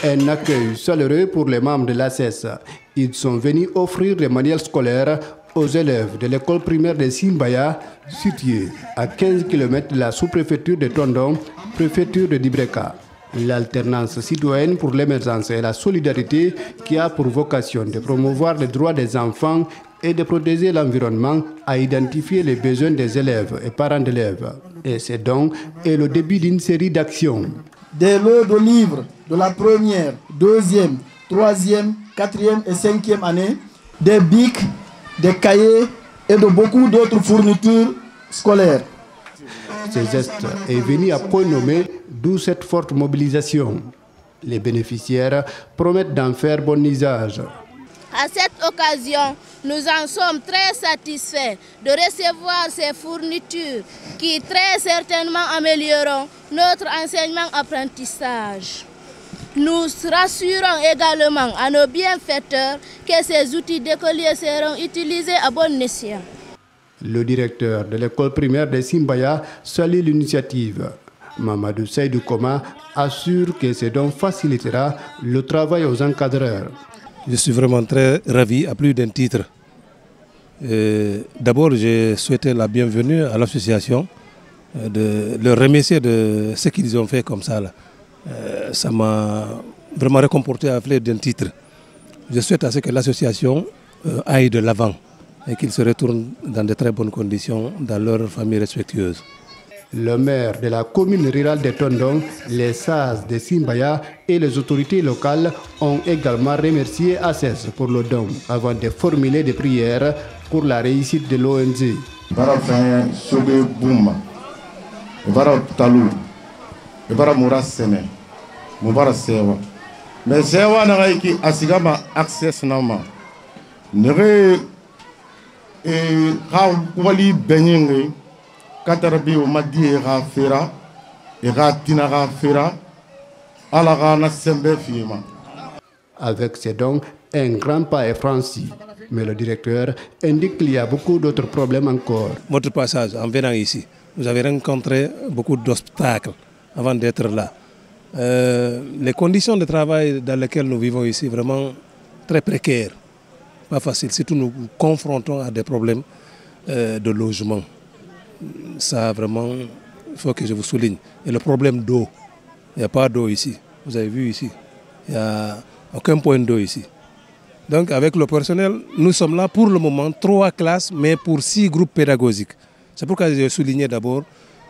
Un accueil chaleureux pour les membres de l'ACES. Ils sont venus offrir des manuels scolaires aux élèves de l'école primaire de Simbaya, située à 15 km de la sous-préfecture de Tondon, préfecture de Dibreka. L'alternance citoyenne pour l'émergence et la solidarité qui a pour vocation de promouvoir les droits des enfants et de protéger l'environnement a identifié les besoins des élèves et parents d'élèves. Et c'est donc le début d'une série d'actions. Des lots de livres de la première, deuxième, troisième, quatrième et cinquième année, des bics, des cahiers et de beaucoup d'autres fournitures scolaires. Ce geste est venu à point nommé, d'où cette forte mobilisation. Les bénéficiaires promettent d'en faire bon usage. À cette occasion, nous en sommes très satisfaits de recevoir ces fournitures qui très certainement amélioreront notre enseignement-apprentissage. Nous rassurons également à nos bienfaiteurs que ces outils d'écoliers seront utilisés à bon escient. Le directeur de l'école primaire de Simbaya salue l'initiative. Mamadou Seydou Koma assure que ce don facilitera le travail aux encadreurs. Je suis vraiment très ravi à plus d'un titre. D'abord, j'ai souhaité la bienvenue à l'association, de leur remercier de ce qu'ils ont fait comme ça. Ça m'a vraiment réconforté à plus d'un titre. Je souhaite à ce que l'association aille de l'avant et qu'ils se retournent dans de très bonnes conditions dans leurs familles respectueuses. Le maire de la commune rurale de Tondon, les sages de Simbaya et les autorités locales ont également remercié ACES pour le don avant de formuler des prières pour la réussite de l'ONG. Avec ces dons, un grand pas est franchi. Mais le directeur indique qu'il y a beaucoup d'autres problèmes encore. Votre passage en venant ici, vous avez rencontré beaucoup d'obstacles avant d'être là. Les conditions de travail dans lesquelles nous vivons ici, vraiment très précaires, pas facile. Surtout nous confrontons à des problèmes de logement. Ça vraiment, il faut que je vous souligne. Et le problème d'eau, il n'y a pas d'eau ici. Vous avez vu ici, il n'y a aucun point d'eau ici. Donc avec le personnel, nous sommes là pour le moment, 3 classes, mais pour 6 groupes pédagogiques. C'est pourquoi j'ai souligné d'abord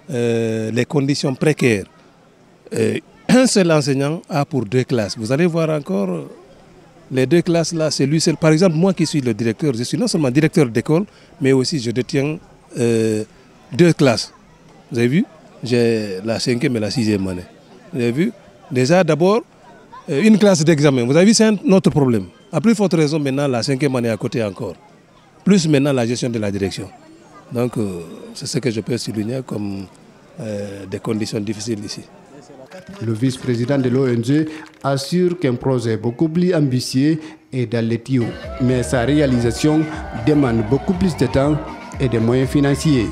les conditions précaires. Un seul enseignant a pour 2 classes. Vous allez voir encore les 2 classes là, c'est lui seul. Par exemple, moi qui suis le directeur, je suis non seulement directeur d'école, mais aussi je détiens 2 classes. Vous avez vu? J'ai la 5e et la 6e année. Vous avez vu? Déjà d'abord, une classe d'examen. Vous avez vu, c'est un autre problème. À plus forte raison, maintenant, la 5e année à côté encore. Plus maintenant, la gestion de la direction. Donc, c'est ce que je peux souligner comme des conditions difficiles ici. Le vice-président de l'ONG assure qu'un projet beaucoup plus ambitieux est dans les tuyaux. Mais sa réalisation demande beaucoup plus de temps et de moyens financiers.